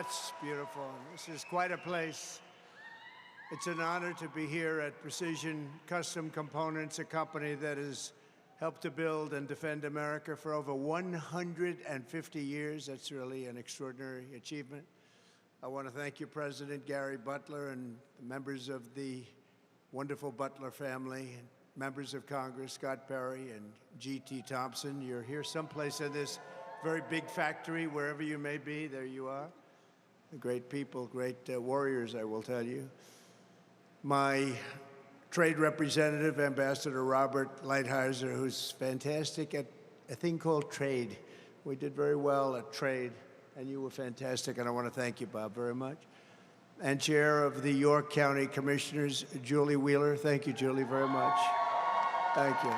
It's beautiful. This is quite a place. It's an honor to be here at Precision Custom Components, a company that has helped to build and defend America for over 150 years. That's really an extraordinary achievement. I want to thank you, President Gary Butler, and the members of the wonderful Butler family, and members of Congress, Scott Perry and G.T. Thompson. You're here someplace in this very big factory, wherever you may be. There you are. Great people, great warriors, I will tell you. My trade representative, Ambassador Robert Lighthizer, who's fantastic at a thing called trade. We did very well at trade, and you were fantastic, and I want to thank you, Bob, very much. And Chair of the York County Commissioners, Julie Wheeler. Thank you, Julie, very much. Thank you.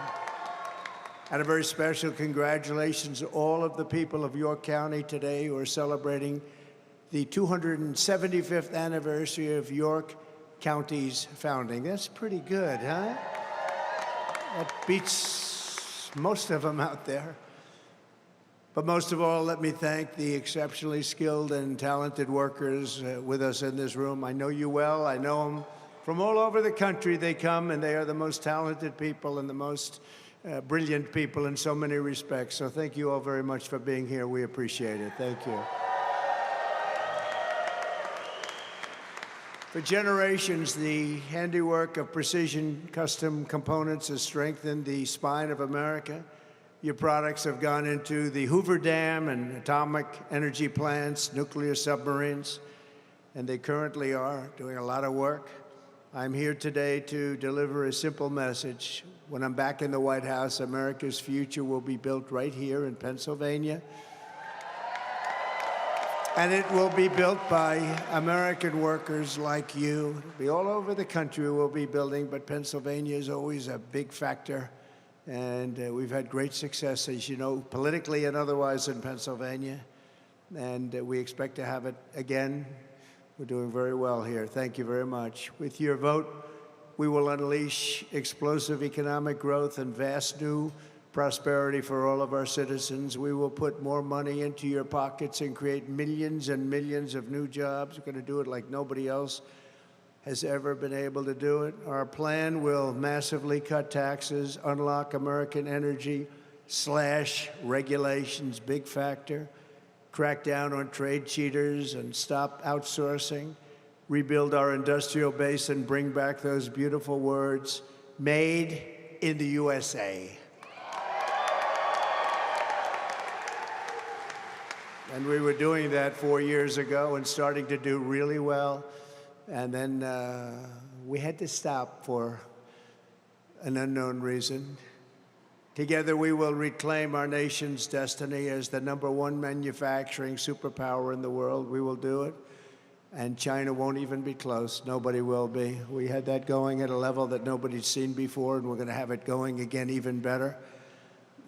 And a very special congratulations to all of the people of York County today who are celebrating the 275th anniversary of York County's founding. That's pretty good, huh? That beats most of them out there. But most of all, let me thank the exceptionally skilled and talented workers with us in this room. I know you well. I know them from all over the country. They come, and they are the most talented people and the most brilliant people in so many respects. So thank you all very much for being here. We appreciate it. Thank you. For generations, the handiwork of Precision Custom Components has strengthened the spine of America. Your products have gone into the Hoover Dam and atomic energy plants, nuclear submarines, and they currently are doing a lot of work. I'm here today to deliver a simple message. When I'm back in the White House, America's future will be built right here in Pennsylvania. And it will be built by American workers like you. It'll be all over the country we'll be building, but Pennsylvania is always a big factor. And we've had great success, as you know, politically and otherwise in Pennsylvania. And we expect to have it again. We're doing very well here. Thank you very much. With your vote, we will unleash explosive economic growth and vast new prosperity for all of our citizens. We will put more money into your pockets and create millions and millions of new jobs. We're going to do it like nobody else has ever been able to do it. Our plan will massively cut taxes, unlock American energy, slash regulations, big factor, crack down on trade cheaters and stop outsourcing, rebuild our industrial base and bring back those beautiful words, made in the USA. And we were doing that 4 years ago and starting to do really well. And then we had to stop for an unknown reason. Together, we will reclaim our nation's destiny as the #1 manufacturing superpower in the world. We will do it. And China won't even be close. Nobody will be. We had that going at a level that nobody's seen before, and we're going to have it going again even better.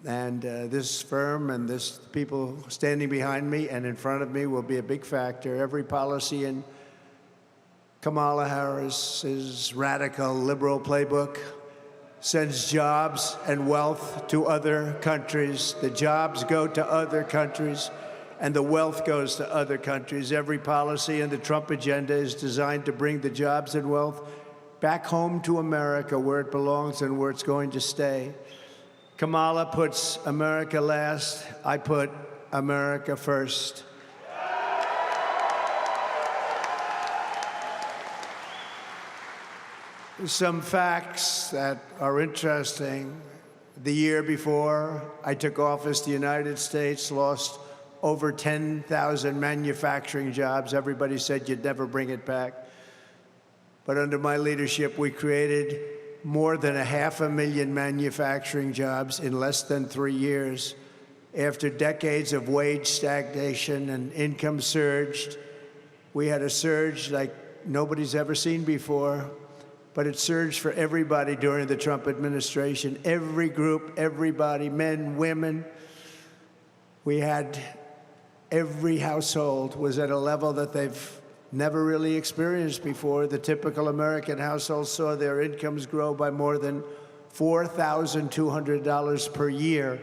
And this firm and this people standing behind me and in front of me will be a big factor. Every policy in Kamala Harris's radical liberal playbook sends jobs and wealth to other countries. The jobs go to other countries, and the wealth goes to other countries. Every policy in the Trump agenda is designed to bring the jobs and wealth back home to America, where it belongs and where it's going to stay. Kamala puts America last. I put America first. Some facts that are interesting. The year before I took office, the United States lost over 10,000 manufacturing jobs. Everybody said you'd never bring it back. But under my leadership, we created more than 500,000 manufacturing jobs in less than 3 years. After decades of wage stagnation and income surged, we had a surge like nobody's ever seen before. But it surged for everybody during the Trump administration. Every group, everybody, men, women. We had every household was at a level that they've never really experienced before. The typical American household saw their incomes grow by more than $4,200 per year.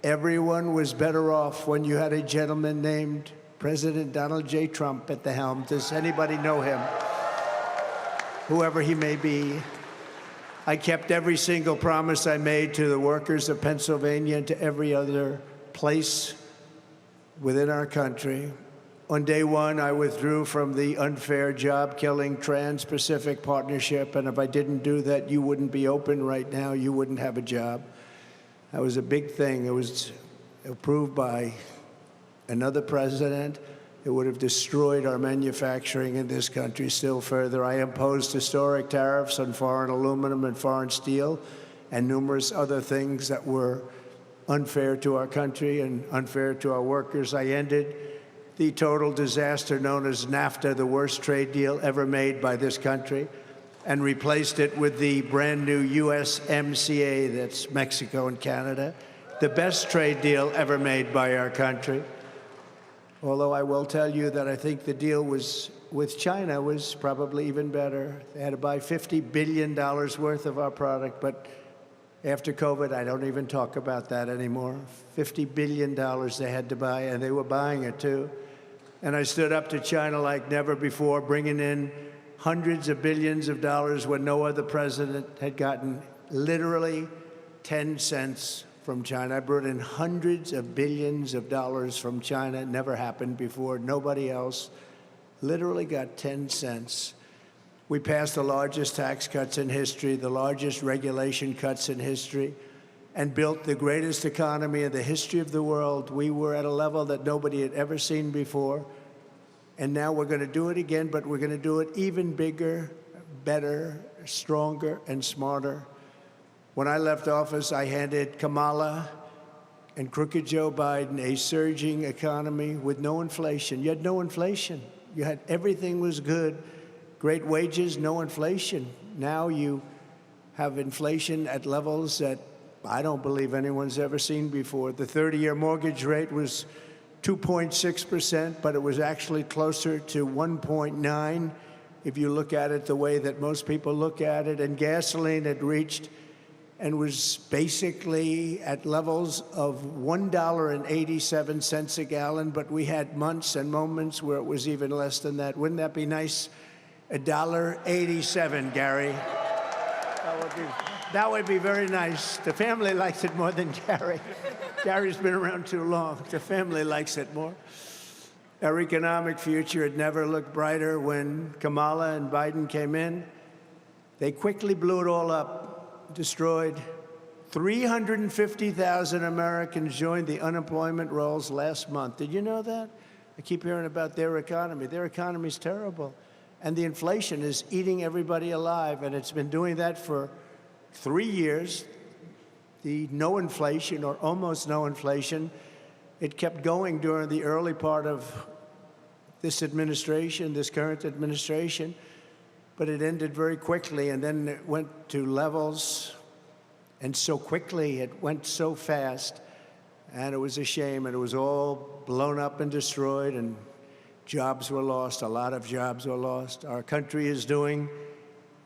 Everyone was better off when you had a gentleman named President Donald J. Trump at the helm. Does anybody know him? Whoever he may be. I kept every single promise I made to the workers of Pennsylvania and to every other place within our country. On day one, I withdrew from the unfair, job-killing Trans-Pacific Partnership, and if I didn't do that, you wouldn't be open right now. You wouldn't have a job. That was a big thing. It was approved by another president. It would have destroyed our manufacturing in this country still further. I imposed historic tariffs on foreign aluminum and foreign steel and numerous other things that were unfair to our country and unfair to our workers. I ended the total disaster known as NAFTA, the worst trade deal ever made by this country, and replaced it with the brand new USMCA, that's Mexico and Canada, the best trade deal ever made by our country. Although I will tell you that I think the deal with China was probably even better. They had to buy $50 billion worth of our product, but after COVID, I don't even talk about that anymore. $50 billion they had to buy, and they were buying it too. And I stood up to China like never before, bringing in hundreds of billions of dollars when no other president had gotten literally 10 cents from China. I brought in hundreds of billions of dollars from China. It never happened before. Nobody else literally got 10 cents. We passed the largest tax cuts in history, the largest regulation cuts in history, and built the greatest economy in the history of the world. We were at a level that nobody had ever seen before. And now we're going to do it again, but we're going to do it even bigger, better, stronger, and smarter. When I left office, I handed Kamala and crooked Joe Biden a surging economy with no inflation. You had no inflation. You had everything was good. Great wages, no inflation. Now you have inflation at levels that I don't believe anyone's ever seen before. The 30-year mortgage rate was 2.6%, but it was actually closer to 1.9 if you look at it the way that most people look at it. And gasoline had reached and was basically at levels of $1.87 a gallon, but we had months and moments where it was even less than that. Wouldn't that be nice? $1.87, Gary. That would be very nice. The family likes it more than Gary. Gary's been around too long. The family likes it more. Our economic future had never looked brighter when Kamala and Biden came in. They quickly blew it all up, destroyed. 350,000 Americans joined the unemployment rolls last month. Did you know that? I keep hearing about their economy. Their economy's terrible. And the inflation is eating everybody alive, and it's been doing that for 3 years. The no inflation, or almost no inflation, it kept going during the early part of this administration, this current administration, but it ended very quickly, and then it went to levels, and so quickly, it went so fast, and it was a shame, and it was all blown up and destroyed, and jobs were lost. A lot of jobs were lost. Our country is doing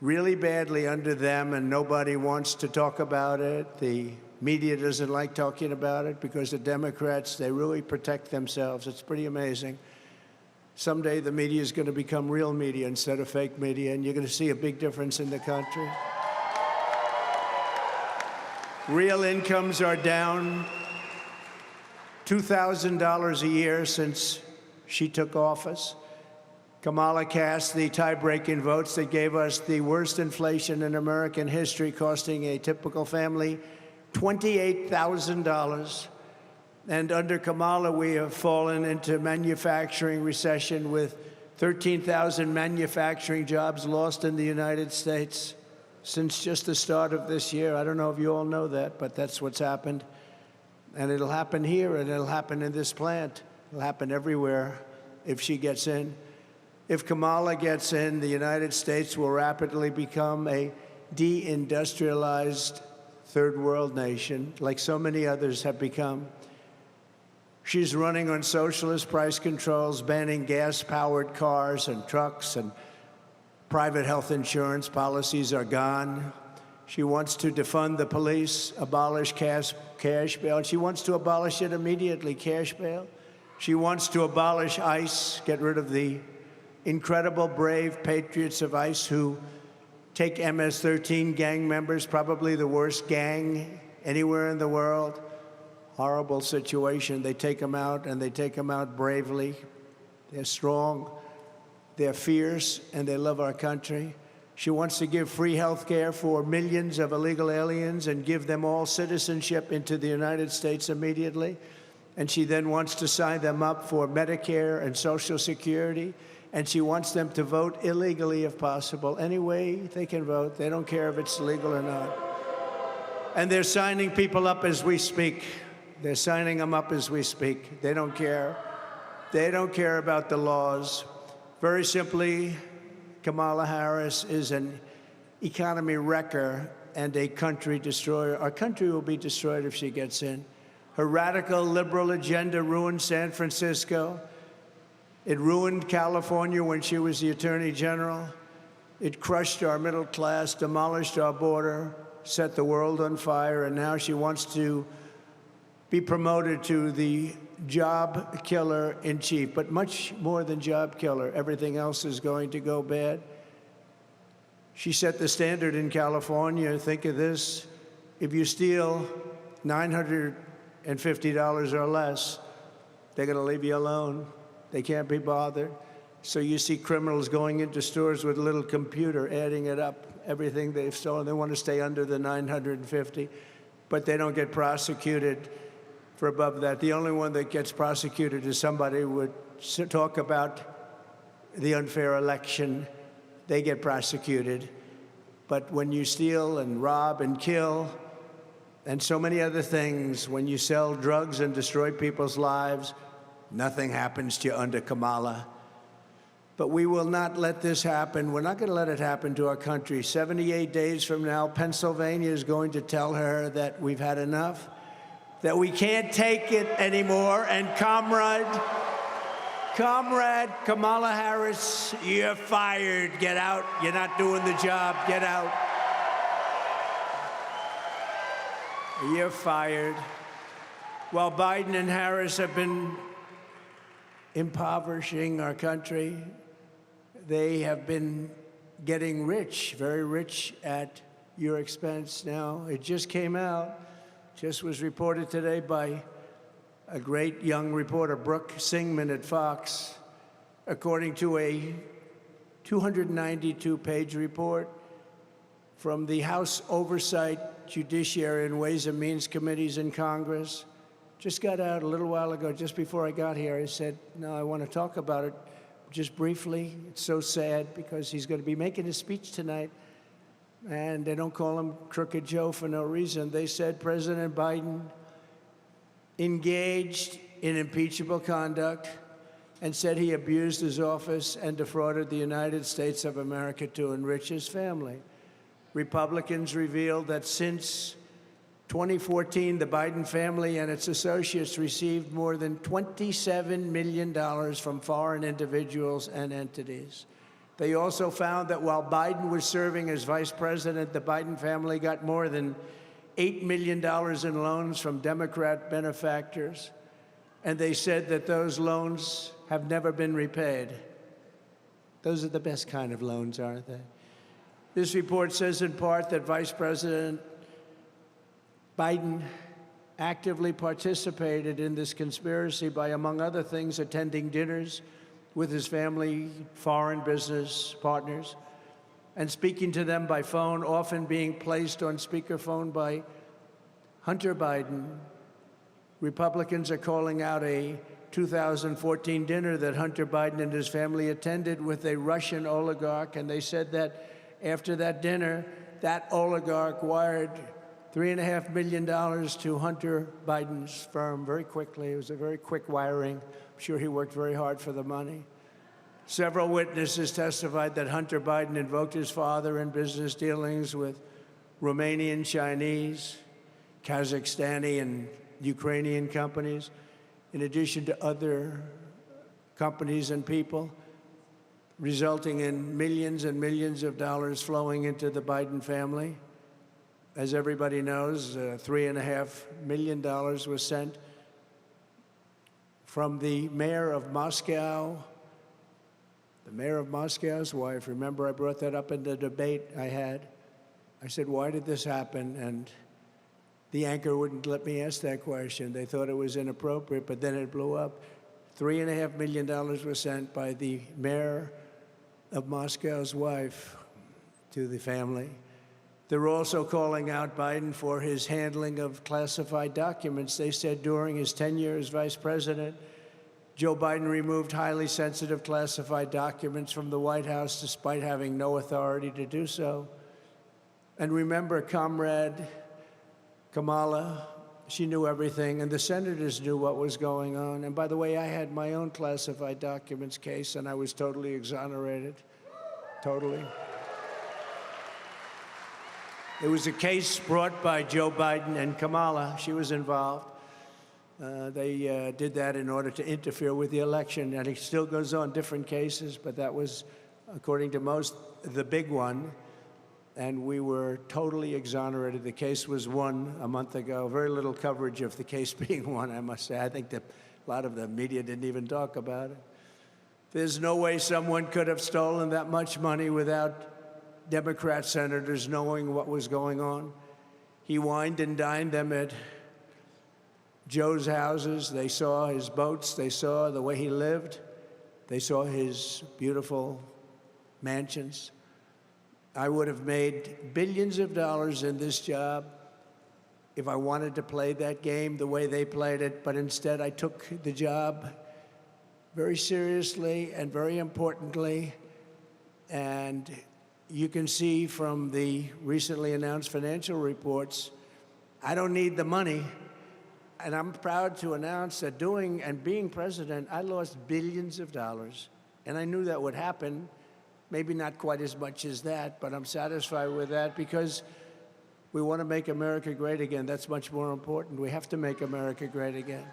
really badly under them, and nobody wants to talk about it. The media doesn't like talking about it because the Democrats, they really protect themselves. It's pretty amazing. Someday the media is going to become real media instead of fake media, and you're going to see a big difference in the country. Real incomes are down $2,000 a year since she took office. Kamala cast the tie-breaking votes that gave us the worst inflation in American history, costing a typical family $28,000. And under Kamala, we have fallen into manufacturing recession with 13,000 manufacturing jobs lost in the United States since just the start of this year. I don't know if you all know that, but that's what's happened. And it'll happen here, and it'll happen in this plant. It'll happen everywhere if she gets in. If Kamala gets in, the United States will rapidly become a deindustrialized third world nation, like so many others have become. She's running on socialist price controls, banning gas-powered cars and trucks, and private health insurance policies are gone. She wants to defund the police, abolish cash bail. She wants to abolish it immediately, cash bail. She wants to abolish ICE, get rid of the incredible, brave patriots of ICE who take MS-13 gang members, probably the worst gang anywhere in the world. Horrible situation. They take them out, and they take them out bravely. They're strong, they're fierce, and they love our country. She wants to give free health care for millions of illegal aliens and give them all citizenship into the United States immediately. And she then wants to sign them up for Medicare and Social Security. And she wants them to vote illegally if possible. Any way they can vote. They don't care if it's legal or not. And they're signing people up as we speak. They're signing them up as we speak. They don't care. They don't care about the laws. Very simply, Kamala Harris is an economy wrecker and a country destroyer. Our country will be destroyed if she gets in. Her radical liberal agenda ruined San Francisco. It ruined California when she was the Attorney General. It crushed our middle class, demolished our border, set the world on fire, and now she wants to be promoted to the job killer in chief. But much more than job killer, everything else is going to go bad. She set the standard in California. Think of this. If you steal $950 or less, they're going to leave you alone. They can't be bothered. So you see criminals going into stores with a little computer, adding it up, everything they've stolen. They want to stay under the 950, but they don't get prosecuted for above that. The only one that gets prosecuted is somebody who would talk about the unfair election. They get prosecuted. But when you steal and rob and kill, and so many other things, when you sell drugs and destroy people's lives, nothing happens to you under Kamala. But we will not let this happen. We're not going to let it happen to our country. 78 days from now, Pennsylvania is going to tell her that we've had enough, that we can't take it anymore. And comrade Kamala Harris, you're fired. Get out. You're not doing the job. Get out. You're fired. While Biden and Harris have been impoverishing our country, they have been getting rich, very rich at your expense. Now, it just came out, just was reported today by a great young reporter, Brooke Singman at Fox. According to a 292-page report from the House Oversight, Judiciary, and Ways and Means Committees in Congress, just got out a little while ago, just before I got here. I said, no, I want to talk about it just briefly. It's so sad because he's going to be making a speech tonight, and they don't call him Crooked Joe for no reason. They said President Biden engaged in impeachable conduct and said he abused his office and defrauded the United States of America to enrich his family. Republicans revealed that since 2014, the Biden family and its associates received more than $27 million from foreign individuals and entities. They also found that while Biden was serving as vice president, the Biden family got more than $8 million in loans from Democrat benefactors, and they said that those loans have never been repaid. Those are the best kind of loans, aren't they? This report says in part that Vice President Biden actively participated in this conspiracy by, among other things, attending dinners with his family, foreign business partners, and speaking to them by phone, often being placed on speakerphone by Hunter Biden. Republicans are calling out a 2014 dinner that Hunter Biden and his family attended with a Russian oligarch, and they said that after that dinner, that oligarch wired $3.5 million to Hunter Biden's firm very quickly. It was a very quick wiring. I'm sure he worked very hard for the money. Several witnesses testified that Hunter Biden invoked his father in business dealings with Romanian, Chinese, Kazakhstani, and Ukrainian companies, in addition to other companies and people, resulting in millions and millions of dollars flowing into the Biden family. As everybody knows, $3.5 million was sent from the mayor of Moscow, the mayor of Moscow's wife. Remember, I brought that up in the debate I had. I said, why did this happen? And the anchor wouldn't let me ask that question. They thought it was inappropriate, but then it blew up. $3.5 million was sent by the mayor of Moscow's wife to the family. They're also calling out Biden for his handling of classified documents. They said during his tenure as vice president, Joe Biden removed highly sensitive classified documents from the White House despite having no authority to do so. And remember, Comrade Kamala, she knew everything, and the senators knew what was going on. And by the way, I had my own classified documents case, and I was totally exonerated, totally. It was a case brought by Joe Biden and Kamala. She was involved. They did that in order to interfere with the election, and it still goes on, different cases, but that was, according to most, the big one, and we were totally exonerated. The case was won a month ago. Very little coverage of the case being won, I must say. I think that a lot of the media didn't even talk about it. There's no way someone could have stolen that much money without Democrat senators knowing what was going on. He wined and dined them at Joe's houses. They saw his boats. They saw the way he lived. They saw his beautiful mansions. I would have made billions of dollars in this job if I wanted to play that game the way they played it, but instead I took the job very seriously and very importantly, and you can see from the recently announced financial reports, I don't need the money. And I'm proud to announce that doing and being president, I lost billions of dollars. And I knew that would happen. Maybe not quite as much as that, but I'm satisfied with that because we want to make America great again. That's much more important. We have to make America great again.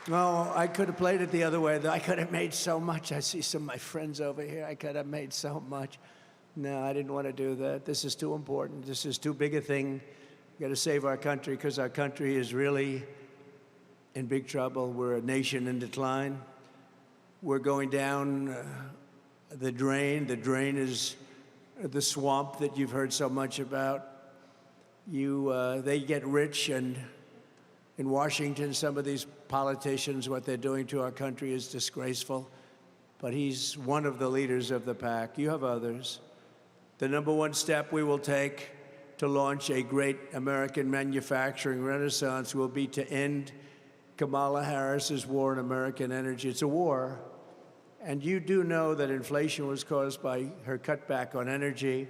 No, I could have played it the other way. I could have made so much. I see some of my friends over here. I could have made so much. No, I didn't want to do that. This is too important. This is too big a thing. We've got to save our country because our country is really in big trouble. We're a nation in decline. We're going down the drain. The drain is the swamp that you've heard so much about. They get rich, and in Washington, some of these politicians, what they're doing to our country is disgraceful. But he's one of the leaders of the pack. You have others. The number one step we will take to launch a great American manufacturing renaissance will be to end Kamala Harris's war on American energy. It's a war. And you do know that inflation was caused by her cutback on energy.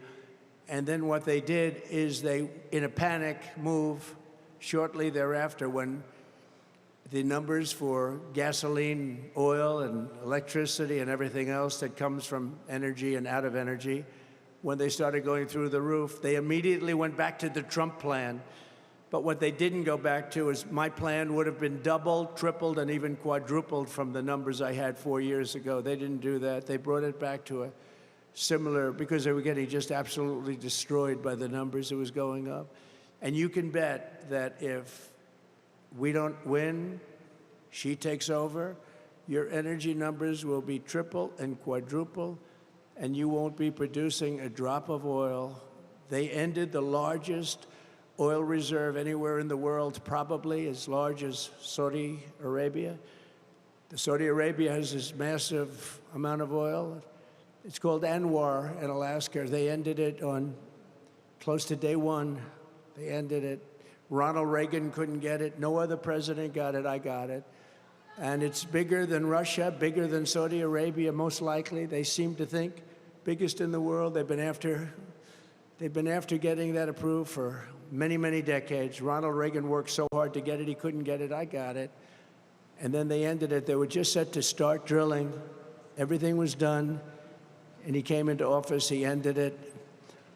And then what they did is they, in a panic move, shortly thereafter, when the numbers for gasoline, oil, and electricity and everything else that comes from energy and out of energy, when they started going through the roof, they immediately went back to the Trump plan. But what they didn't go back to is my plan would have been doubled, tripled, and even quadrupled from the numbers I had 4 years ago. They didn't do that. They brought it back to a similar, because they were getting just absolutely destroyed by the numbers that was going up. And you can bet that if we don't win, she takes over, your energy numbers will be triple and quadruple, and you won't be producing a drop of oil. They ended the largest oil reserve anywhere in the world, probably as large as Saudi Arabia. Saudi Arabia has this massive amount of oil. It's called Anwar in Alaska. They ended it on close to day one. They ended it. Ronald Reagan couldn't get it. No other president got it. I got it. And it's bigger than Russia, bigger than Saudi Arabia, most likely. They seem to think biggest in the world. They've been after getting that approved for many, many decades. Ronald Reagan worked so hard to get it. He couldn't get it. I got it. And then they ended it. They were just set to start drilling. Everything was done. And he came into office. He ended it.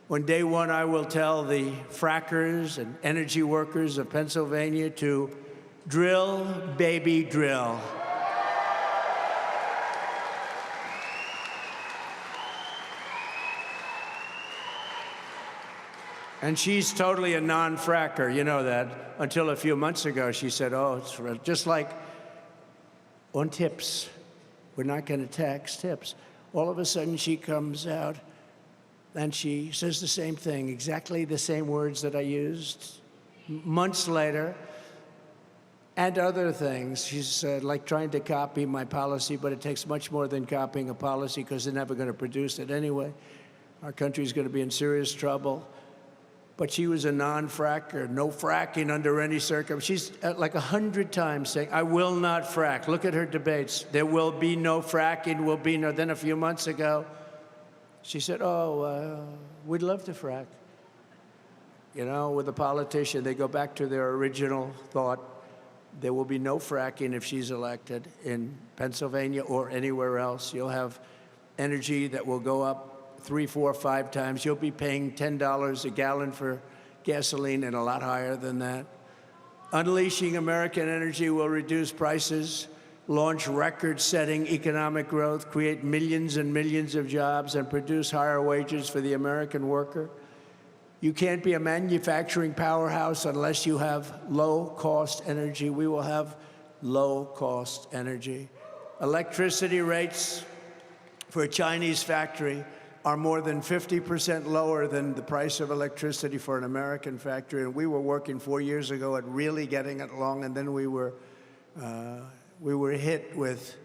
On day one, I will tell the frackers and energy workers of Pennsylvania to drill, baby, drill. And she's totally a non-fracker, you know that. Until a few months ago, she said, oh, it's just like on tips. We're not going to tax tips. All of a sudden, she comes out and she says the same thing, exactly the same words that I used months later, and other things. She's like trying to copy my policy, but it takes much more than copying a policy because they're never going to produce it anyway. Our country's going to be in serious trouble. But she was a non-fracker, no fracking under any circumstance. She's like 100 times saying, I will not frack. Look at her debates. There will be no fracking, will be no. Then a few months ago, she said, we'd love to frack. You know, with a politician, they go back to their original thought. There will be no fracking if she's elected in Pennsylvania or anywhere else. You'll have energy that will go up 3, 4, 5 times. You'll be paying $10 a gallon for gasoline and a lot higher than that. Unleashing American energy will reduce prices, launch record-setting economic growth, create millions and millions of jobs, and produce higher wages for the American worker. You can't be a manufacturing powerhouse unless you have low-cost energy. We will have low-cost energy. Electricity rates for a Chinese factory are more than 50% lower than the price of electricity for an American factory. And we were working 4 years ago at really getting it along, and then we were hit with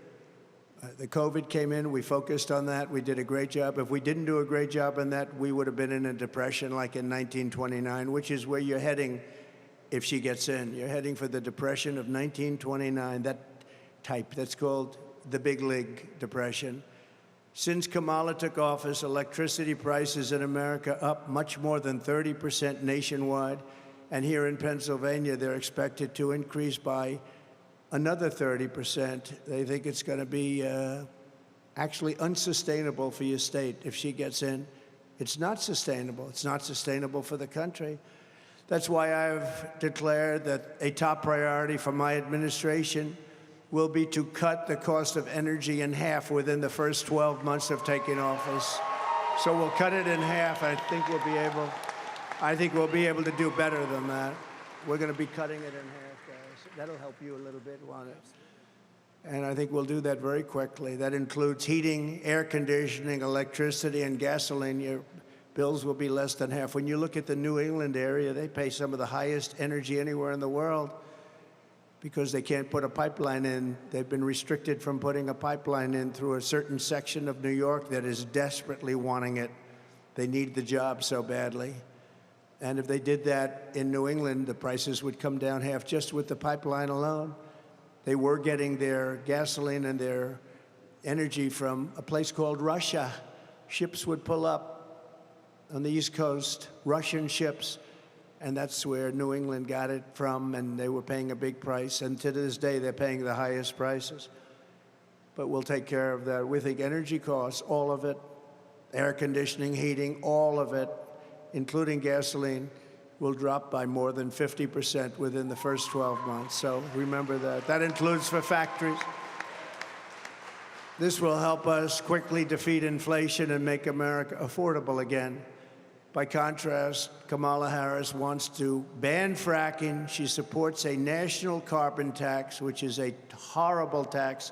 the COVID came in. We focused on that. We did a great job. If we didn't do a great job on that, we would have been in a depression like in 1929, which is where you're heading if she gets in. You're heading for the depression of 1929, that type. That's called the Big League Depression. Since Kamala took office, electricity prices in America up much more than 30% nationwide. And here in Pennsylvania, they're expected to increase by another 30%. They think it's going to be actually unsustainable for your state if she gets in. It's not sustainable. It's not sustainable for the country. That's why I've declared that a top priority for my administration will be to cut the cost of energy in half within the first 12 months of taking office. So we'll cut it in half. I think we'll be able to do better than that. We're going to be cutting it in half, guys. That'll help you a little bit, won't it? And I think we'll do that very quickly. That includes heating, air conditioning, electricity, and gasoline. Your bills will be less than half. When you look at the New England area, they pay some of the highest energy anywhere in the world, because they can't put a pipeline in. They've been restricted from putting a pipeline in through a certain section of New York that is desperately wanting it. They need the job so badly. And if they did that in New England, the prices would come down half just with the pipeline alone. They were getting their gasoline and their energy from a place called Russia. Ships would pull up on the East Coast, Russian ships, and that's where New England got it from, and they were paying a big price. And to this day, they're paying the highest prices. But we'll take care of that. We think energy costs, all of it, air conditioning, heating, all of it, including gasoline, will drop by more than 50% within the first 12 months. So remember that. That includes for factories. This will help us quickly defeat inflation and make America affordable again. By contrast, Kamala Harris wants to ban fracking. She supports a national carbon tax, which is a horrible tax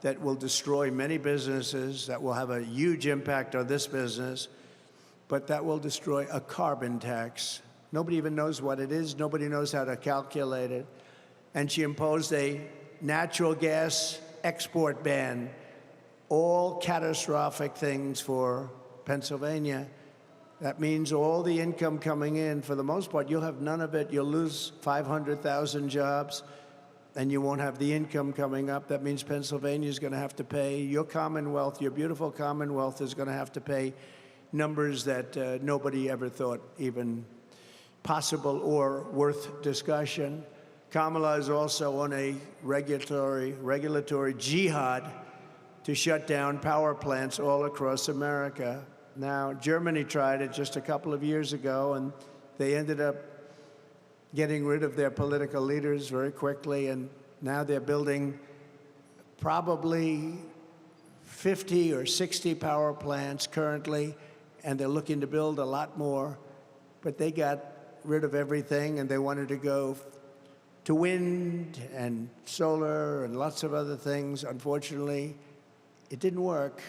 that will destroy many businesses, that will have a huge impact on this business, but that will destroy a carbon tax. Nobody even knows what it is. Nobody knows how to calculate it. And she imposed a natural gas export ban, all catastrophic things for Pennsylvania. That means all the income coming in, for the most part, you'll have none of it. You'll lose 500,000 jobs, and you won't have the income coming up. That means Pennsylvania is going to have to pay, your Commonwealth, your beautiful Commonwealth is going to have to pay numbers that nobody ever thought even possible or worth discussion. Kamala is also on a regulatory jihad to shut down power plants all across America. Now, Germany tried it just a couple of years ago, and they ended up getting rid of their political leaders very quickly, and now they're building probably 50 or 60 power plants currently, and they're looking to build a lot more. but they got rid of everything, and they wanted to go to wind and solar and lots of other things. Unfortunately, it didn't work.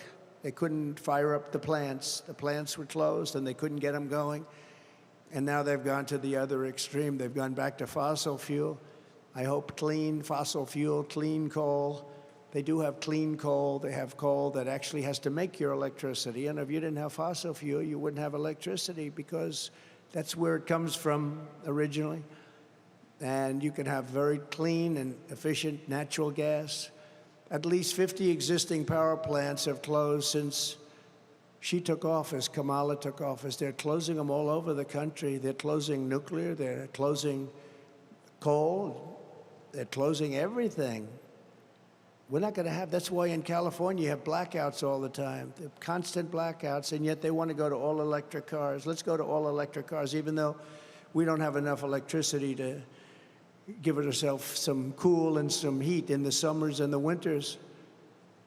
They couldn't fire up the plants. The plants were closed, and they couldn't get them going. And now they've gone to the other extreme. They've gone back to fossil fuel. I hope clean fossil fuel, clean coal. They do have clean coal. They have coal that actually has to make your electricity. And if you didn't have fossil fuel, you wouldn't have electricity, because that's where it comes from originally. And you can have very clean and efficient natural gas. At least 50 existing power plants have closed since she took office, Kamala took office. They're closing them all over the country. They're closing nuclear, they're closing coal, they're closing everything. We're not going to have, that's why in California you have blackouts all the time, constant blackouts, and yet they want to go to all electric cars. Let's go to all electric cars, even though we don't have enough electricity to give ourselves some cool and some heat in the summers and the winters.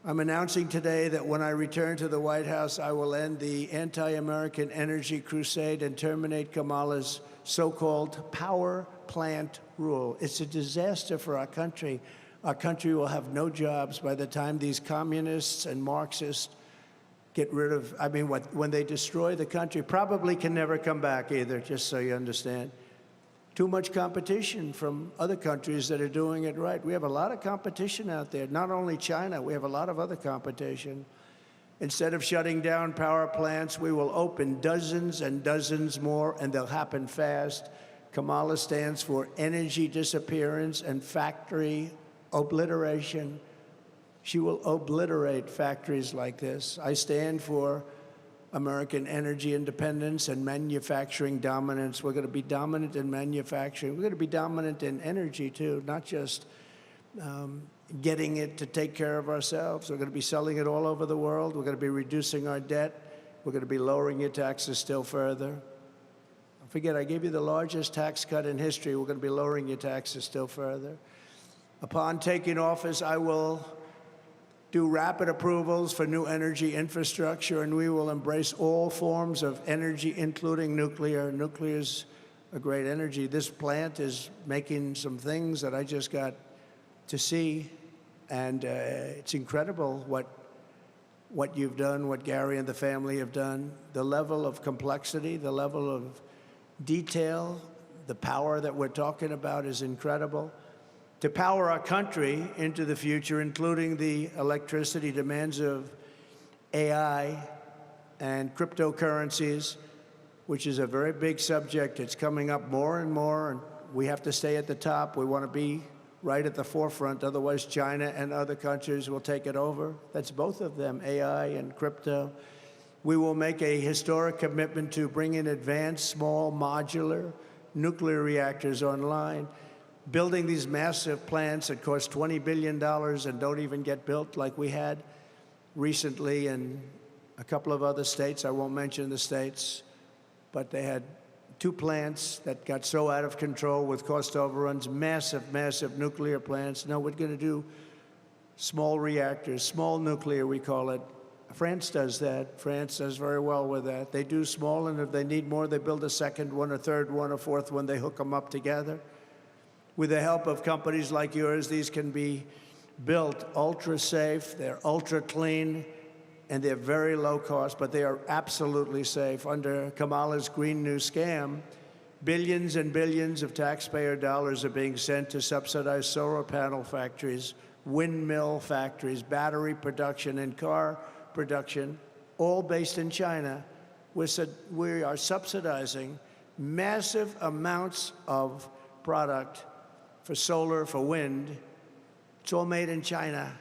I'm announcing today that when I return to the White House, I will end the anti-American energy crusade and terminate Kamala's so-called power plant rule. It's a disaster for our country. Our country will have no jobs by the time these communists and Marxists get rid of, when they destroy the country, probably can never come back either, just so you understand. Too much competition from other countries that are doing it right. We have a lot of competition out there, not only China, we have a lot of other competition. Instead of shutting down power plants, we will open dozens and dozens more, and they'll happen fast. Kamala stands for energy disappearance and factory obliteration. She will obliterate factories like this. I stand for American energy independence and manufacturing dominance. We're going to be dominant in manufacturing. We're going to be dominant in energy, too, not just getting it to take care of ourselves. We're going to be selling it all over the world. We're going to be reducing our debt. We're going to be lowering your taxes still further. Don't forget, I gave you the largest tax cut in history. We're going to be lowering your taxes still further. Upon taking office, I will do rapid approvals for new energy infrastructure, and we will embrace all forms of energy, including nuclear. Nuclear is a great energy. This plant is making some things that I just got to see, and it's incredible what you've done, what Gary and the family have done. The level of complexity, the level of detail, the power that we're talking about is incredible. To power our country into the future, including the electricity demands of AI and cryptocurrencies, which is a very big subject. It's coming up more and more, and we have to stay at the top. We want to be right at the forefront, otherwise China and other countries will take it over. That's both of them, AI and crypto. We will make a historic commitment to bring in advanced, small, modular nuclear reactors online. Building these massive plants that cost $20 billion and don't even get built, like we had recently in a couple of other states. I won't mention the states, but they had 2 plants that got so out of control with cost overruns, massive, massive nuclear plants. No, we're going to do small reactors, small nuclear, we call it. France does that. France does very well with that. They do small, and if they need more, they build a second one, a third one, a fourth one. They hook them up together. With the help of companies like yours, these can be built ultra safe, they're ultra clean, and they're very low cost, but they are absolutely safe. Under Kamala's Green New Scam, billions and billions of taxpayer dollars are being sent to subsidize solar panel factories, windmill factories, battery production, and car production, all based in China. We are subsidizing massive amounts of product for solar, for wind. It's all made in China.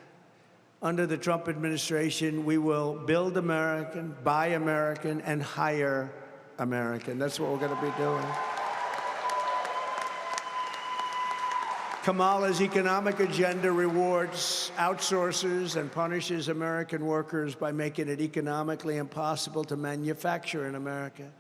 Under the Trump administration, we will build American, buy American, and hire American. That's what we're going to be doing. Kamala's economic agenda rewards outsourcers and punishes American workers by making it economically impossible to manufacture in America.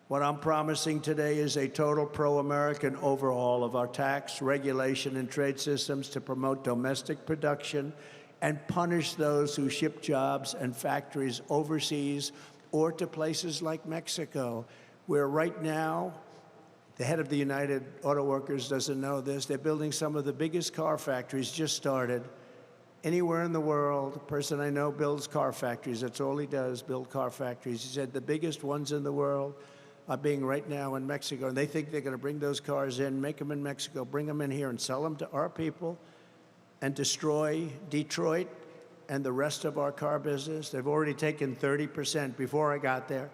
What I'm promising today is a total pro-American overhaul of our tax, regulation, and trade systems to promote domestic production and punish those who ship jobs and factories overseas or to places like Mexico. where right now, the head of the United Auto Workers doesn't know this, they're building some of the biggest car factories, just started. Anywhere in the world, a person I know builds car factories. That's all he does, build car factories. He said the biggest ones in the world are being right now in Mexico, and they think they're going to bring those cars in, make them in Mexico, bring them in here and sell them to our people and destroy Detroit and the rest of our car business. They've already taken 30% before I got there.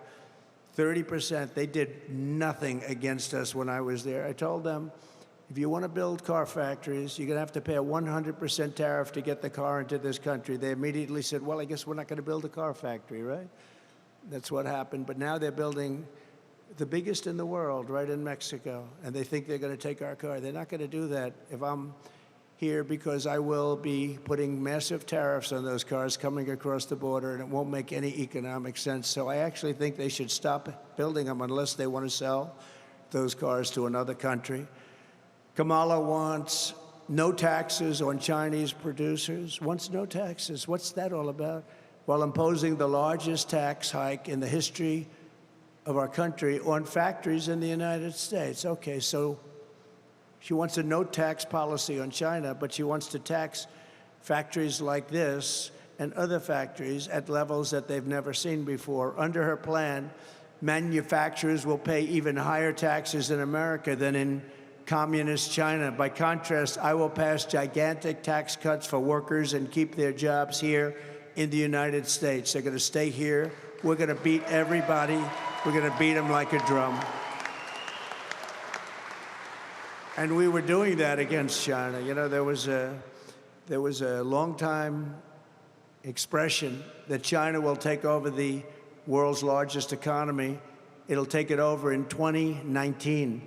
30%. They did nothing against us when I was there. I told them, if you want to build car factories, you're going to have to pay a 100% tariff to get the car into this country. They immediately said, well, I guess we're not going to build a car factory, right? That's what happened. But now they're building the biggest in the world right in Mexico, and they think they're going to take our car. They're not going to do that if I'm here, because I will be putting massive tariffs on those cars coming across the border, and it won't make any economic sense. So I actually think they should stop building them unless they want to sell those cars to another country. Kamala wants no taxes on Chinese producers, wants no taxes. What's that all about? While imposing the largest tax hike in the history of our country on factories in the United States. Okay, so she wants a no-tax policy on China, but she wants to tax factories like this and other factories at levels that they've never seen before. Under her plan, manufacturers will pay even higher taxes in America than in communist China. By contrast, I will pass gigantic tax cuts for workers and keep their jobs here in the United States. They're going to stay here. We're going to beat everybody. We're going to beat them like a drum. And we were doing that against China. You know, there was a long-time expression that China will take over the world's largest economy. It'll take it over in 2019.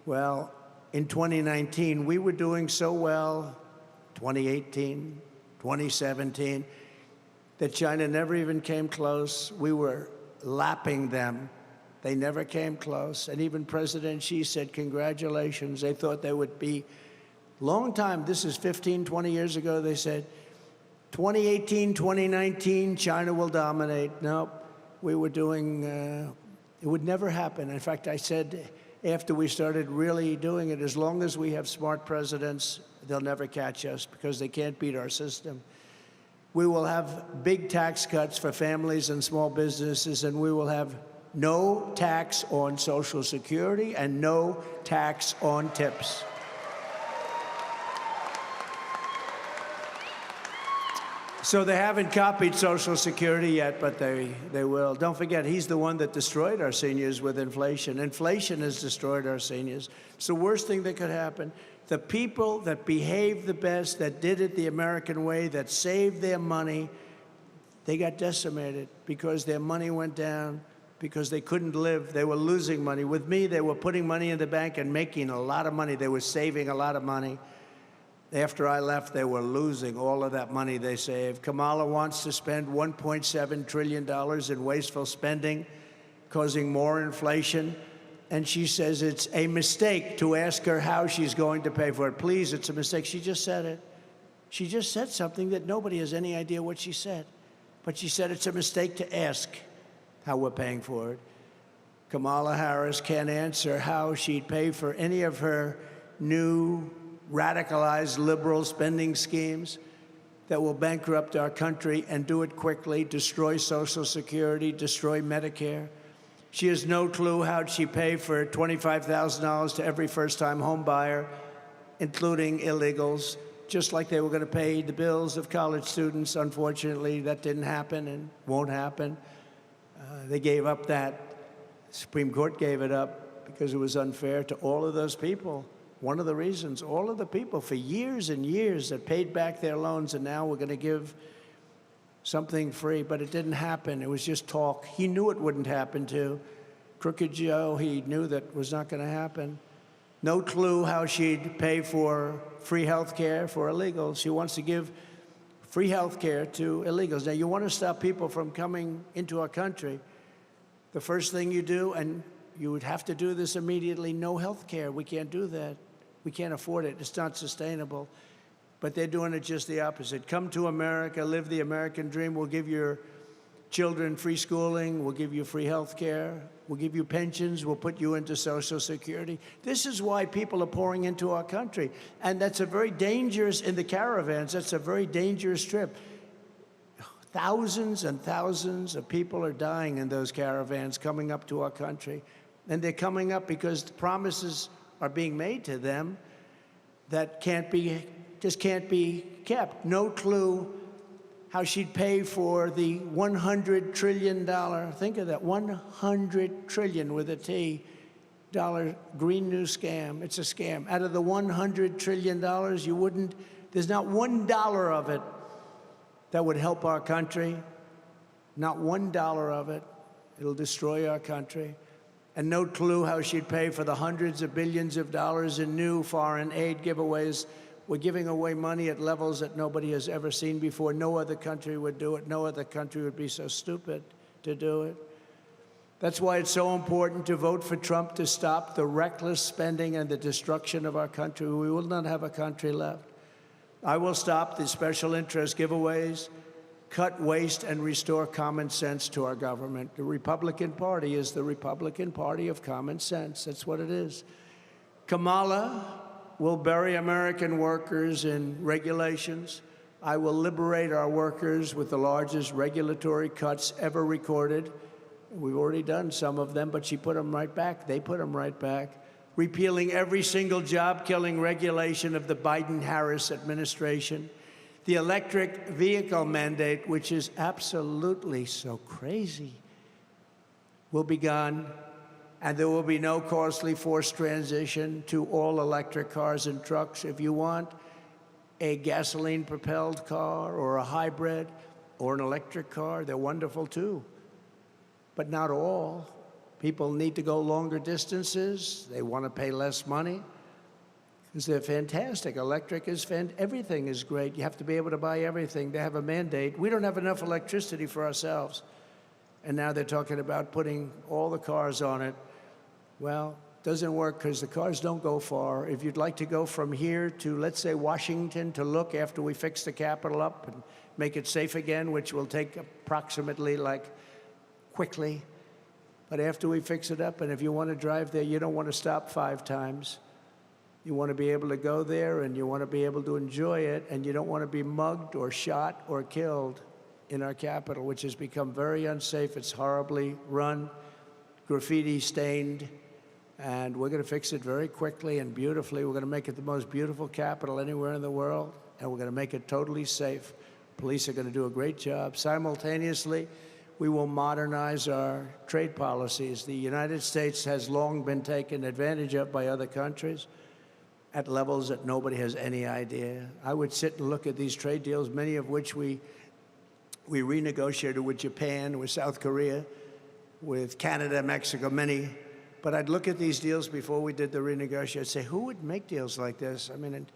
Well, in 2019, we were doing so well, 2018, 2017, that China never even came close. We were lapping them. They never came close. And even President Xi said, congratulations. They thought they would be. Long time, this is 15, 20 years ago, they said, 2018, 2019, China will dominate. Nope, we were doing, it would never happen. In fact, I said, after we started really doing it, as long as we have smart presidents, they'll never catch us because they can't beat our system. We will have big tax cuts for families and small businesses, and we will have no tax on Social Security and no tax on tips. So they haven't copied Social Security yet, but they will. Don't forget, he's the one that destroyed our seniors with inflation. Inflation has destroyed our seniors. It's the worst thing that could happen. The people that behaved the best, that did it the American way, that saved their money, they got decimated because their money went down, because they couldn't live. They were losing money. With me, they were putting money in the bank and making a lot of money. They were saving a lot of money. After I left, they were losing all of that money they saved. Kamala wants to spend $1.7 trillion in wasteful spending, causing more inflation. And she says it's a mistake to ask her how she's going to pay for it. Please, it's a mistake. She just said it. She just said something that nobody has any idea what she said. But she said it's a mistake to ask how we're paying for it. Kamala Harris can't answer how she'd pay for any of her new radicalized liberal spending schemes that will bankrupt our country and do it quickly, destroy Social Security, destroy Medicare. She has no clue how she'd pay for $25,000 to every first-time home buyer, including illegals, just like they were going to pay the bills of college students. Unfortunately, that didn't happen and won't happen. They gave up that. The Supreme Court gave it up because it was unfair to all of those people. One of the reasons, all of the people for years and years that paid back their loans, and now we're going to give something free, but it didn't happen. It was just talk. He knew it wouldn't happen too. Crooked Joe, he knew that was not going to happen. No clue how she'd pay for free health care for illegals. She wants to give free health care to illegals. Now, you want to stop people from coming into our country. The first thing you do, and you would have to do this immediately, no health care. We can't do that. We can't afford it. It's not sustainable. But they're doing it just the opposite. Come to America, live the American dream. We'll give your children free schooling, we'll give you free health care, we'll give you pensions, we'll put you into Social Security. This is why people are pouring into our country. And that's a very dangerous, in the caravans, that's a very dangerous trip. Thousands and thousands of people are dying in those caravans coming up to our country. And they're coming up because the promises are being made to them that just can't be kept. No clue how she'd pay for the $100 trillion, think of that, $100 trillion with a T, Green New Scam. It's a scam. Out of the $100 trillion, there's not $1 of it that would help our country. Not $1 of it. It'll destroy our country. And no clue how she'd pay for the hundreds of billions of dollars in new foreign aid giveaways. We're giving away money at levels that nobody has ever seen before. No other country would do it. No other country would be so stupid to do it. That's why it's so important to vote for Trump to stop the reckless spending and the destruction of our country. We will not have a country left. I will stop the special interest giveaways, cut waste, and restore common sense to our government. The Republican Party is the Republican Party of common sense. That's what it is. Kamala will bury American workers in regulations. I will liberate our workers with the largest regulatory cuts ever recorded. We've already done some of them, but she put them right back. They put them right back. Repealing every single job-killing regulation of the Biden-Harris administration. The electric vehicle mandate, which is absolutely so crazy, will be gone. And there will be no costly forced transition to all electric cars and trucks. If you want a gasoline-propelled car or a hybrid or an electric car, they're wonderful too. But not all. People need to go longer distances. They want to pay less money because they're fantastic. Electric is everything is great. You have to be able to buy everything. They have a mandate. We don't have enough electricity for ourselves. And now they're talking about putting all the cars on it. Well, it doesn't work because the cars don't go far. If you'd like to go from here to, let's say, Washington to look after we fix the Capitol up and make it safe again, which will take approximately quickly. But after we fix it up, and if you want to drive there, you don't want to stop 5 times. You want to be able to go there, and you want to be able to enjoy it, and you don't want to be mugged or shot or killed in our capital, which has become very unsafe. It's horribly run, graffiti stained, and we're going to fix it very quickly and beautifully. We're going to make it the most beautiful capital anywhere in the world, and we're going to make it totally safe. Police are going to do a great job. Simultaneously, we will modernize our trade policies. The United States has long been taken advantage of by other countries at levels that nobody has any idea. I would sit and look at these trade deals, many of which we renegotiated with Japan, with South Korea, with Canada, Mexico, many. But I'd look at these deals before we did the renegotiation. I'd say, who would make deals like this? I mean,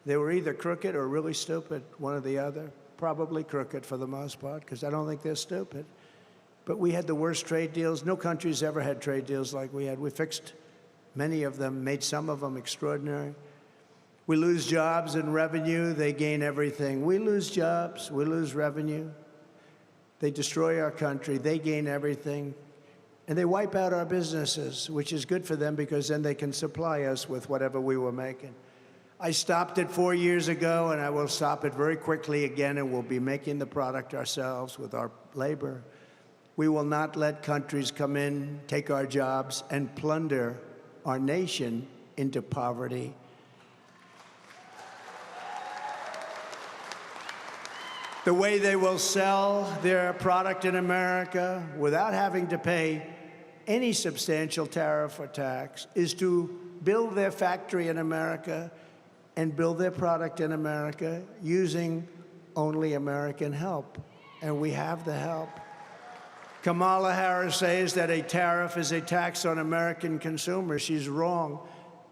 they were either crooked or really stupid, one or the other. Probably crooked for the most part, because I don't think they're stupid. But we had the worst trade deals. No country's ever had trade deals like we had. We fixed many of them, made some of them extraordinary. We lose jobs and revenue. They gain everything. We lose jobs. We lose revenue. They destroy our country. They gain everything. And they wipe out our businesses, which is good for them because then they can supply us with whatever we were making. I stopped it 4 years ago, and I will stop it very quickly again, and we'll be making the product ourselves with our labor. We will not let countries come in, take our jobs, and plunder our nation into poverty. The way they will sell their product in America without having to pay any substantial tariff or tax is to build their factory in America and build their product in America using only American help. And we have the help. Kamala Harris says that a tariff is a tax on American consumers. She's wrong.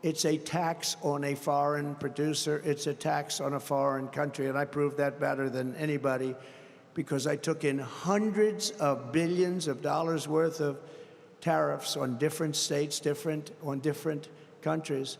It's a tax on a foreign producer. It's a tax on a foreign country. And I proved that better than anybody because I took in hundreds of billions of dollars worth of tariffs on different states, on different countries.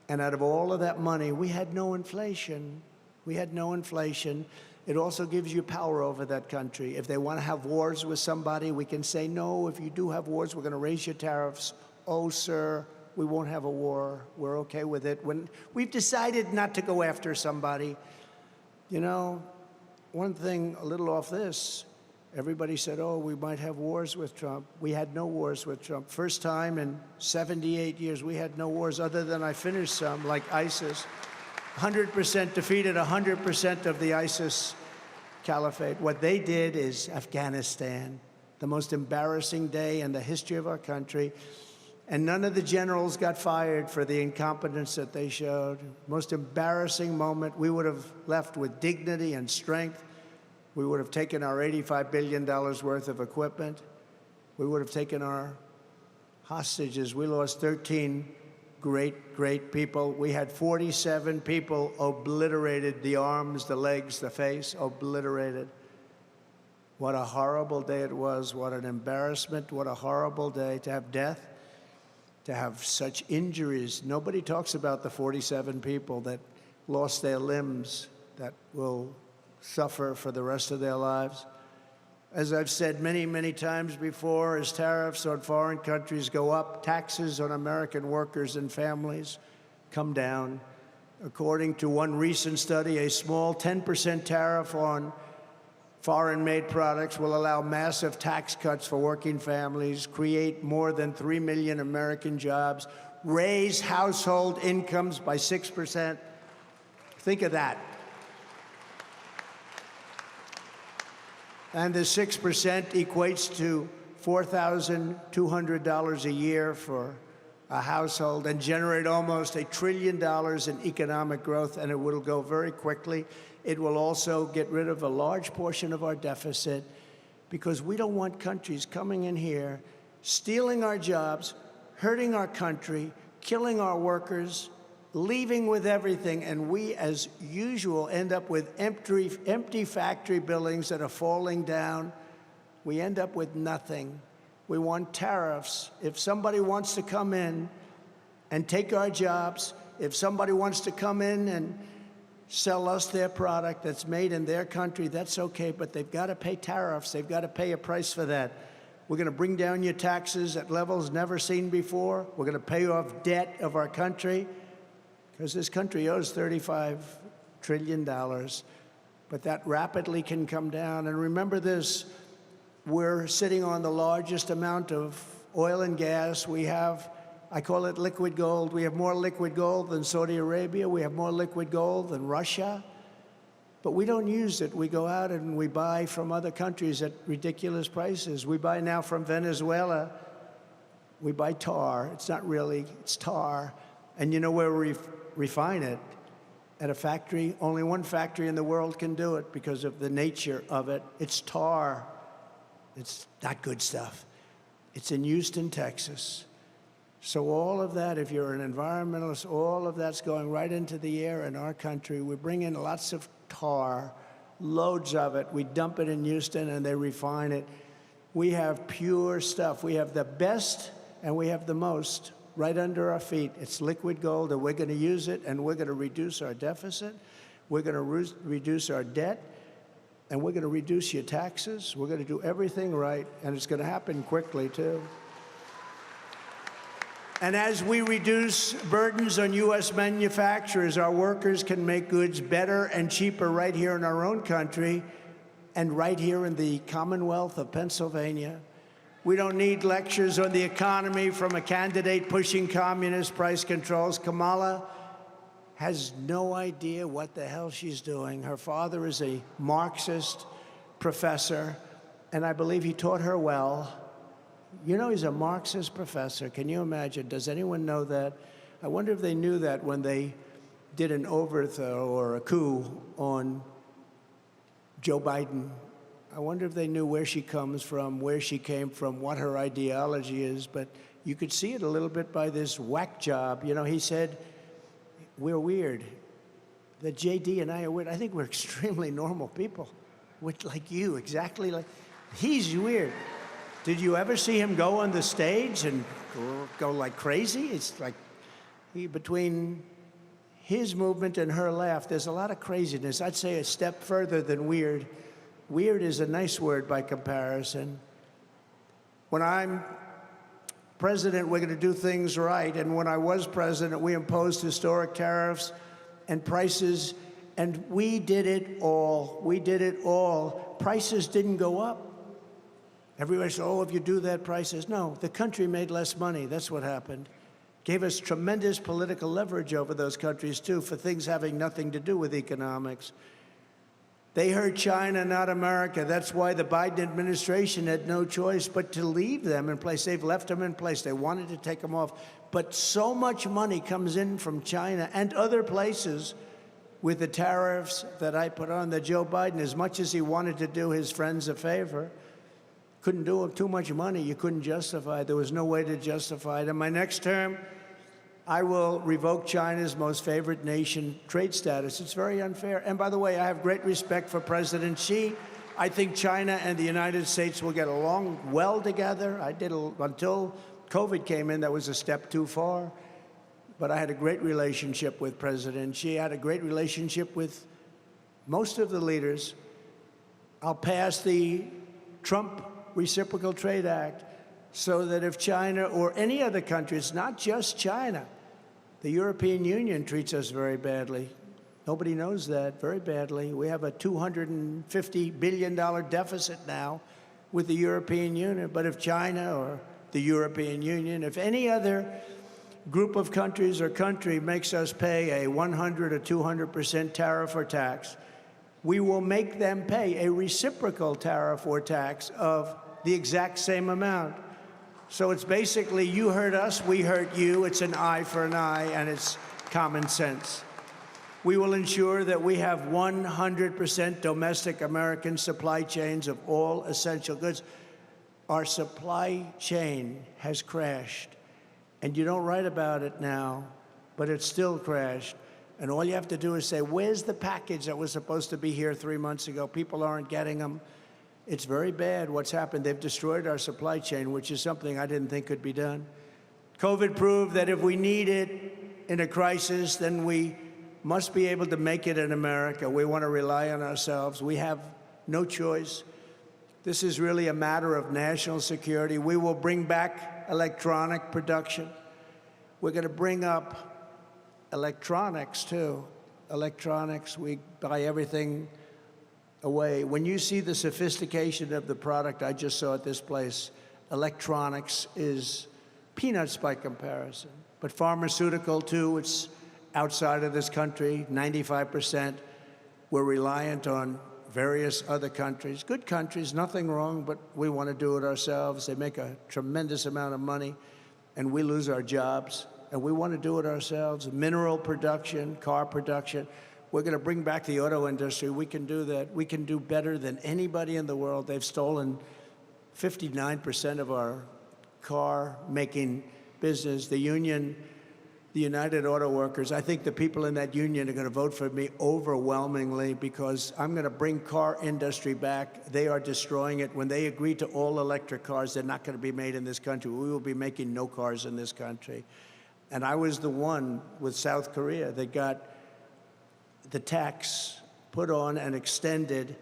And out of all of that money, we had no inflation. We had no inflation. It also gives you power over that country. If they want to have wars with somebody, we can say, no, if you do have wars, we're going to raise your tariffs. Oh, sir, we won't have a war. We're okay with it. When we've decided not to go after somebody, you know, one thing a little off this, everybody said, oh, we might have wars with Trump. We had no wars with Trump. First time in 78 years, we had no wars other than I finished some, like ISIS. 100% defeated 100% of the ISIS caliphate. What they did is Afghanistan, the most embarrassing day in the history of our country. And none of the generals got fired for the incompetence that they showed. Most embarrassing moment. We would have left with dignity and strength. We would have taken our $85 billion worth of equipment. We would have taken our hostages. We lost 13 great people. We had 47 people obliterated, the arms, the legs, the face, obliterated. What a horrible day it was. What an embarrassment. What a horrible day to have death, to have such injuries. Nobody talks about the 47 people that lost their limbs, that will suffer for the rest of their lives. As I've said many times before, as tariffs on foreign countries go up, taxes on American workers and families come down. According to one recent study, a small 10% tariff on foreign-made products will allow massive tax cuts for working families, create more than 3 million American jobs, raise household incomes by 6%. Think of that. And the 6% equates to $4,200 a year for a household and generate almost $1 trillion in economic growth, and it will go very quickly. It will also get rid of a large portion of our deficit because we don't want countries coming in here, stealing our jobs, hurting our country, killing our workers, leaving with everything, and we, as usual, end up with empty factory buildings that are falling down. We end up with nothing. We want tariffs. If somebody wants to come in and take our jobs, if somebody wants to come in and sell us their product that's made in their country, that's okay, but they've got to pay tariffs. They've got to pay a price for that. We're going to bring down your taxes at levels never seen before. We're going to pay off debt of our country, because this country owes $35 trillion, but that rapidly can come down. And remember this, we're sitting on the largest amount of oil and gas. We have, I call it liquid gold. We have more liquid gold than Saudi Arabia. We have more liquid gold than Russia. But we don't use it. We go out and we buy from other countries at ridiculous prices. We buy now from Venezuela. We buy tar. It's not really, it's tar. And you know where we refine it? At a factory. Only one factory in the world can do it because of the nature of it. It's tar. It's not good stuff. It's in Houston, Texas. So all of that, if you're an environmentalist, all of that's going right into the air in our country. We bring in lots of tar, loads of it. We dump it in Houston and they refine it. We have pure stuff. We have the best and we have the most right under our feet. It's liquid gold, and we're going to use it, and we're going to reduce our deficit. We're going to reduce our debt, and we're going to reduce your taxes. We're going to do everything right, and it's going to happen quickly, too. And as we reduce burdens on U.S. manufacturers, our workers can make goods better and cheaper right here in our own country and right here in the Commonwealth of Pennsylvania. We don't need lectures on the economy from a candidate pushing communist price controls. Kamala has no idea what the hell she's doing. Her father is a Marxist professor, and I believe he taught her well. You know, he's a Marxist professor. Can you imagine? Does anyone know that? I wonder if they knew that when they did an overthrow or a coup on Joe Biden. I wonder if they knew where she comes from, where she came from, what her ideology is. But you could see it a little bit by this whack job. You know, he said, we're weird. That JD and I are weird. I think we're extremely normal people. We're like you, exactly like. He's weird. Did you ever see him go on the stage and go like crazy? It's like between his movement and her laugh, there's a lot of craziness. I'd say a step further than weird. Weird is a nice word by comparison. When I'm president, we're going to do things right. And when I was president, we imposed historic tariffs and prices, and we did it all. We did it all. Prices didn't go up. Everybody said, oh, if you do that, prices. No, the country made less money. That's what happened. Gave us tremendous political leverage over those countries, too, for things having nothing to do with economics. They hurt China, not America. That's why the Biden administration had no choice but to leave them in place. They've left them in place. They wanted to take them off. But so much money comes in from China and other places with the tariffs that I put on that Joe Biden, as much as he wanted to do his friends a favor, couldn't do it. Too much money. You couldn't justify it. There was no way to justify it. In my next term, I will revoke China's most favored nation trade status. It's very unfair. And by the way, I have great respect for President Xi. I think China and the United States will get along well together. I did until COVID came in, that was a step too far. But I had a great relationship with President Xi. I had a great relationship with most of the leaders. I'll pass the Trump Reciprocal Trade Act so that if China or any other country, it's not just China, the European Union treats us very badly. Nobody knows that, very badly. We have a $250 billion deficit now with the European Union. But if China or the European Union, if any other group of countries or country makes us pay a 100 or 200% tariff or tax, we will make them pay a reciprocal tariff or tax of the exact same amount. So it's basically, you hurt us, we hurt you. It's an eye for an eye, and it's common sense. We will ensure that we have 100% domestic American supply chains of all essential goods. Our supply chain has crashed, and you don't write about it now, but it's still crashed. And all you have to do is say, where's the package that was supposed to be here 3 months ago? People aren't getting them. It's very bad what's happened. They've destroyed our supply chain, which is something I didn't think could be done. COVID proved that if we need it in a crisis, then we must be able to make it in America. We want to rely on ourselves. We have no choice. This is really a matter of national security. We will bring back electronic production. We're going to bring up electronics, too. Electronics, we buy everything away. When you see the sophistication of the product I just saw at this place, electronics is peanuts by comparison. But pharmaceutical, too, it's outside of this country, 95%. We're reliant on various other countries. Good countries, nothing wrong, but we want to do it ourselves. They make a tremendous amount of money, and we lose our jobs, and we want to do it ourselves. Mineral production, car production. We're going to bring back the auto industry. We can do that. We can do better than anybody in the world. They've stolen 59% of our car-making business. The union, the United Auto Workers, I think the people in that union are going to vote for me overwhelmingly because I'm going to bring car industry back. They are destroying it. When they agree to all electric cars, they're not going to be made in this country. We will be making no cars in this country. And I was the one with South Korea that got the tax put on and extended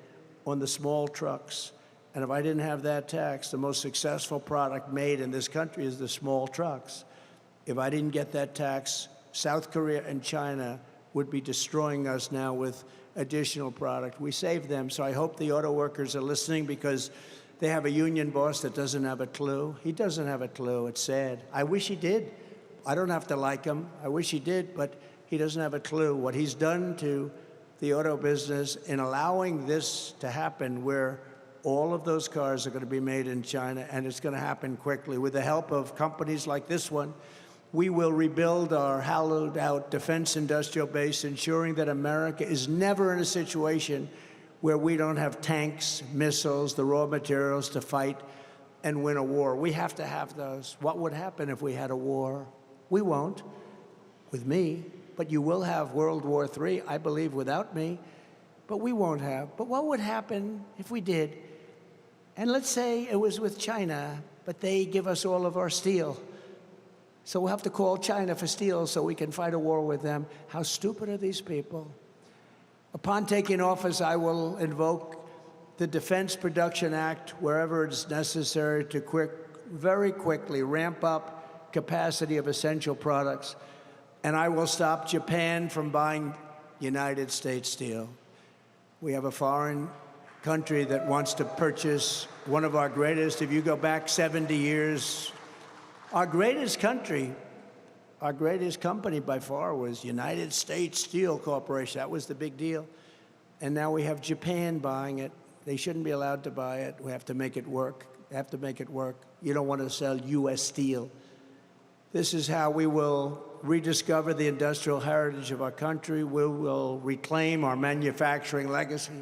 on the small trucks. And if I didn't have that tax, the most successful product made in this country is the small trucks. If I didn't get that tax, South Korea and China would be destroying us now with additional product. We saved them, so I hope the auto workers are listening because they have a union boss that doesn't have a clue. He doesn't have a clue. It's sad. I wish he did. I don't have to like him. I wish he did, but he doesn't have a clue what he's done to the auto business in allowing this to happen where all of those cars are going to be made in China, and it's going to happen quickly. With the help of companies like this one, we will rebuild our hollowed-out defense industrial base, ensuring that America is never in a situation where we don't have tanks, missiles, the raw materials to fight and win a war. We have to have those. What would happen if we had a war? We won't, with me. But you will have World War III, I believe, without me. But we won't have. But what would happen if we did? And let's say it was with China, but they give us all of our steel. So we'll have to call China for steel so we can fight a war with them. How stupid are these people? Upon taking office, I will invoke the Defense Production Act wherever it's necessary to very quickly ramp up capacity of essential products. And I will stop Japan from buying United States steel. We have a foreign country that wants to purchase one of our greatest, if you go back 70 years, our greatest country, our greatest company by far was United States Steel Corporation. That was the big deal. And now we have Japan buying it. They shouldn't be allowed to buy it. We have to make it work. We have to make it work. You don't want to sell U.S. steel. This is how we will rediscover the industrial heritage of our country. We will reclaim our manufacturing legacy.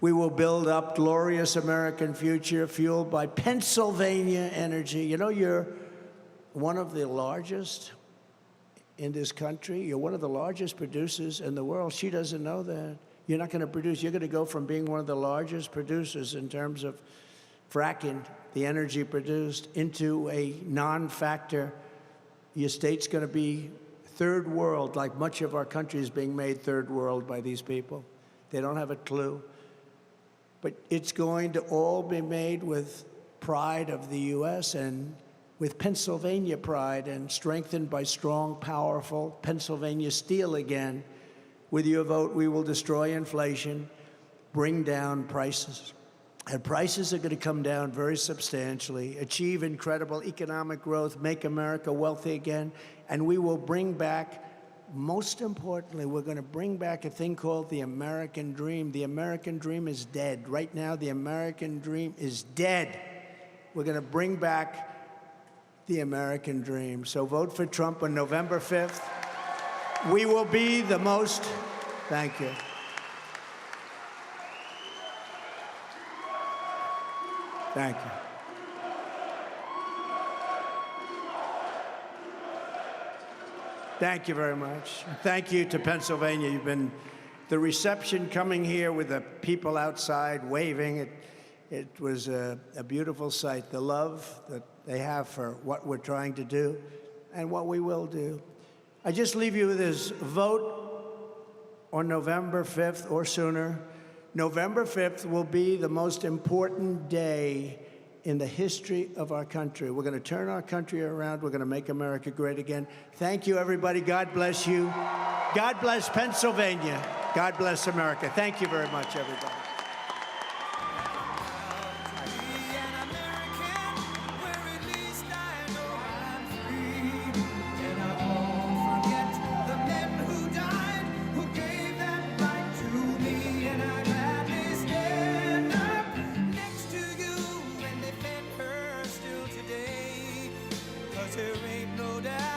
We will build up glorious American future fueled by Pennsylvania energy. You know, you're one of the largest in this country. You're one of the largest producers in the world. She doesn't know that. You're not going to produce. You're going to go from being one of the largest producers in terms of fracking, the energy produced, into a non-factor. Your state's going to be third world, like much of our country is being made third world by these people. They don't have a clue. But it's going to all be made with pride of the U.S. and with Pennsylvania pride and strengthened by strong, powerful Pennsylvania steel again. With your vote, we will destroy inflation, bring down prices. And prices are going to come down very substantially, achieve incredible economic growth, make America wealthy again, and we will bring back, most importantly, we're going to bring back a thing called the American dream. The American dream is dead. Right now, the American dream is dead. We're going to bring back the American dream. So vote for Trump on November 5th. We will be the most, thank you. Thank you. Thank you very much. Thank you to Pennsylvania. You've been, the reception coming here with the people outside waving, it was a beautiful sight. The love that they have for what we're trying to do and what we will do. I just leave you with this: vote on November 5th or sooner. November 5th will be the most important day in the history of our country. We're going to turn our country around. We're going to make America great again. Thank you, everybody. God bless you. God bless Pennsylvania. God bless America. Thank you very much, everybody. There ain't no doubt.